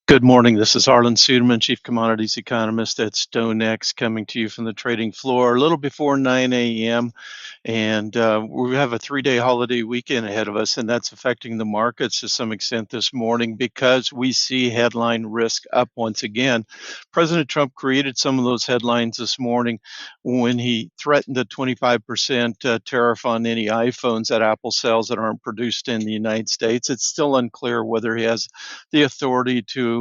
Good morning. This is Arlan Suderman, Chief Commodities Economist at StoneX, coming to you from the trading floor a little before 9 a.m. And we have a 3-day holiday weekend ahead of us, and that's affecting the markets to some extent this morning because we see headline risk up once again. President Trump created some of those headlines this morning when he threatened a 25% tariff on any iPhones that Apple sells that aren't produced in the United States. It's still unclear whether he has the authority to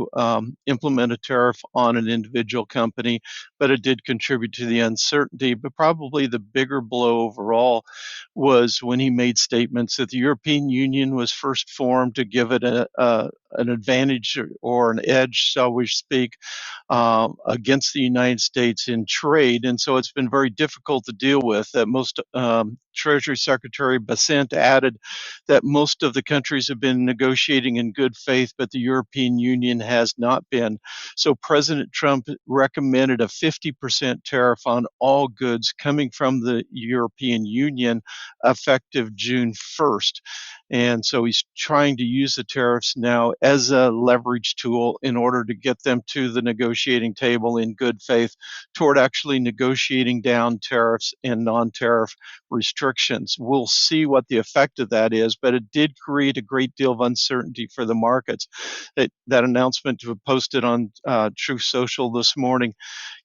implement a tariff on an individual company, but it did contribute to the uncertainty. But probably the bigger blow overall was when he made statements that the European Union was first formed to give it an advantage or an edge, shall we speak, against the United States in trade. And so it's been very difficult to deal with. That most Treasury Secretary Bessent added that most of the countries have been negotiating in good faith, but the European Union has not been. So President Trump recommended a 50% tariff on all goods coming from the European Union effective June 1st. And so he's trying to use the tariffs now as a leverage tool in order to get them to the negotiating table in good faith toward actually negotiating down tariffs and non-tariff restrictions. We'll see what the effect of that is, but it did create a great deal of uncertainty for the markets. That announcement was posted on Truth Social this morning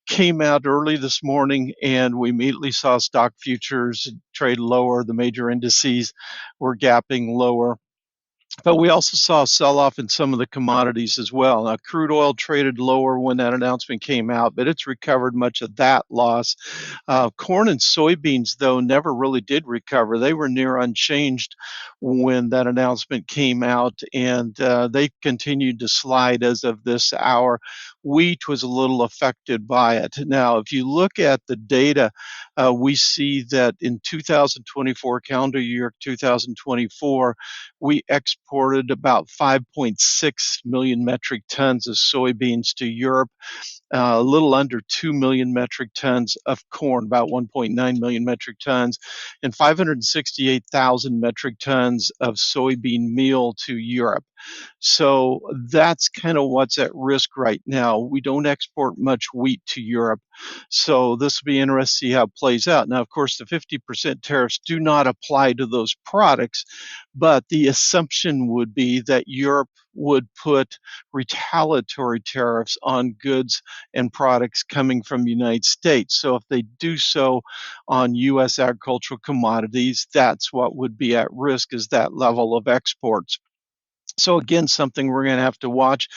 came out early this morning, and we immediately saw stock futures trade lower. The major indices were gapping lower. But we also saw a sell-off in some of the commodities as well. Now, crude oil traded lower when that announcement came out, but it's recovered much of that loss. Corn and soybeans, though, never really did recover. They were near unchanged when that announcement came out, and they continued to slide as of this hour. Wheat was a little affected by it. Now, if you look at the data, we see that in 2024, calendar year 2024, we exported about 5.6 million metric tons of soybeans to Europe, a little under 2 million metric tons of corn, about 1.9 million metric tons, and 568,000 metric tons of soybean meal to Europe. So that's kind of what's at risk right now. We don't export much wheat to Europe. So this will be interesting to see how it plays out. Now, of course, the 50% tariffs do not apply to those products, but the assumption would be that Europe would put retaliatory tariffs on goods and products coming from the United States. So if they do so on U.S. agricultural commodities, that's what would be at risk, is that level of exports. So again, something we're going to have to watch.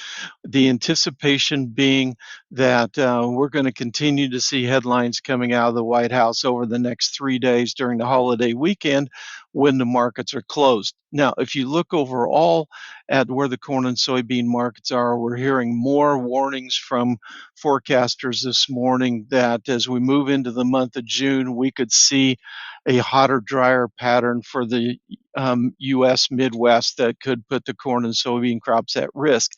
The anticipation being that we're going to continue to see headlines coming out of the White House over the next 3 days during the holiday weekend when the markets are closed. Now, if you look overall at where the corn and soybean markets are, we're hearing more warnings from forecasters this morning that as we move into the month of June, we could see a hotter, drier pattern for the U.S. Midwest that could put the corn and soybean crops at risk.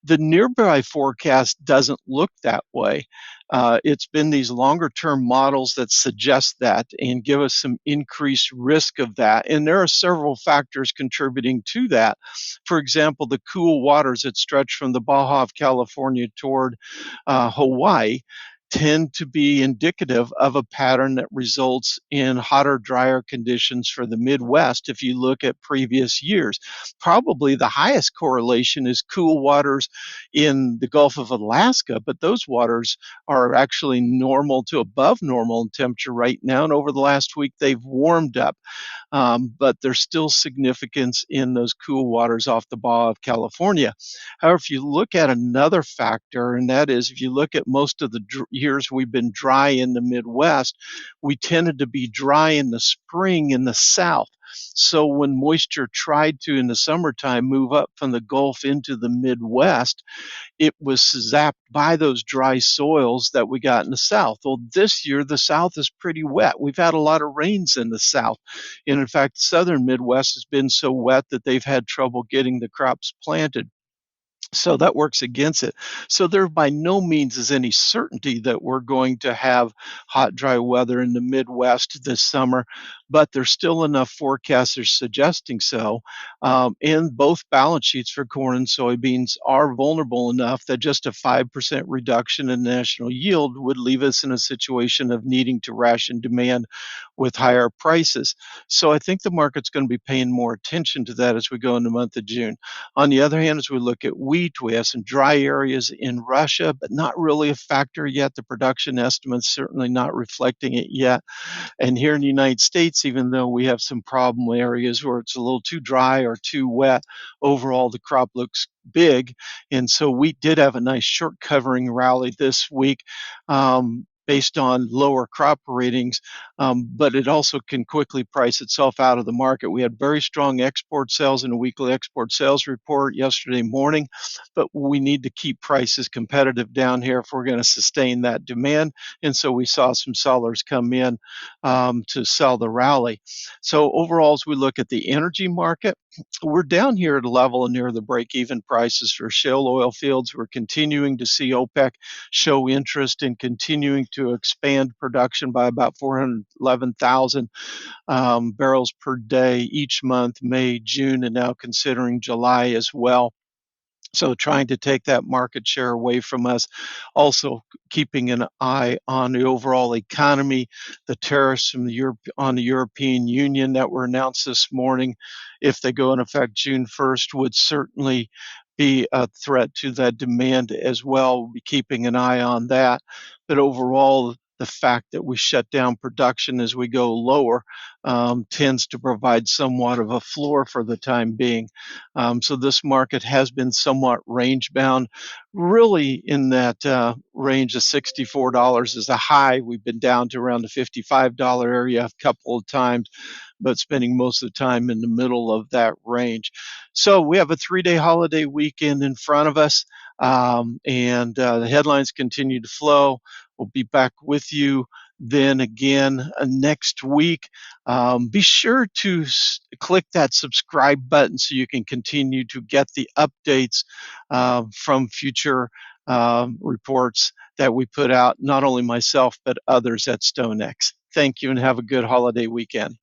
The nearby forecast doesn't look that way. It's been these longer term models that suggest that and give us some increased risk of that. And there are several factors contributing to that. For example, the cool waters that stretch from the Baja of California toward Hawaii tend to be indicative of a pattern that results in hotter, drier conditions for the Midwest if you look at previous years. Probably the highest correlation is cool waters in the Gulf of Alaska, but those waters are actually normal to above normal in temperature right now, and over the last week they've warmed up. But there's still significance in those cool waters off the Baja of California. However, if you look at another factor, and that is if you look at most of the years we've been dry in the Midwest, we tended to be dry in the spring in the South. So when moisture tried to, in the summertime, move up from the Gulf into the Midwest, it was zapped by those dry soils that we got in the South. Well, this year, the South is pretty wet. We've had a lot of rains in the South. And in fact, the southern Midwest has been so wet that they've had trouble getting the crops planted. So that works against it. So there by no means is any certainty that we're going to have hot, dry weather in the Midwest this summer. but there's still enough forecasters suggesting so. And both balance sheets for corn and soybeans are vulnerable enough that just a 5% reduction in national yield would leave us in a situation of needing to ration demand with higher prices. So I think the market's going to be paying more attention to that as we go in the month of June. On the other hand, as we look at wheat, we have some dry areas in Russia, but not really a factor yet. The production estimates certainly not reflecting it yet. And here in the United States, even though we have some problem areas where it's a little too dry or too wet, overall the crop looks big. And so wheat did have a nice short covering rally this week. Based on lower crop ratings, but it also can quickly price itself out of the market. We had very strong export sales in a weekly export sales report yesterday morning, but we need to keep prices competitive down here if we're going to sustain that demand. And so we saw some sellers come in to sell the rally. So overall, as we look at the energy market, we're down here at a level near the break-even prices for shale oil fields. We're continuing to see OPEC show interest in continuing to expand production by about 411,000 barrels per day each month, May, June, and now considering July as well. So trying to take that market share away from us, also keeping an eye on the overall economy, the tariffs from on the European Union that were announced this morning, if they go in effect June 1st, would certainly be a threat to that demand as well. We'll be keeping an eye on that. But overall, the fact that we shut down production as we go lower tends to provide somewhat of a floor for the time being. So this market has been somewhat range bound, really in that range of $64 is a high. We've been down to around the $55 area a couple of times, but spending most of the time in the middle of that range. So we have a 3-day holiday weekend in front of us, and the headlines continue to flow. We'll be back with you then again next week. Be sure to click that subscribe button so you can continue to get the updates from future reports that we put out, not only myself, but others at StoneX. Thank you and have a good holiday weekend.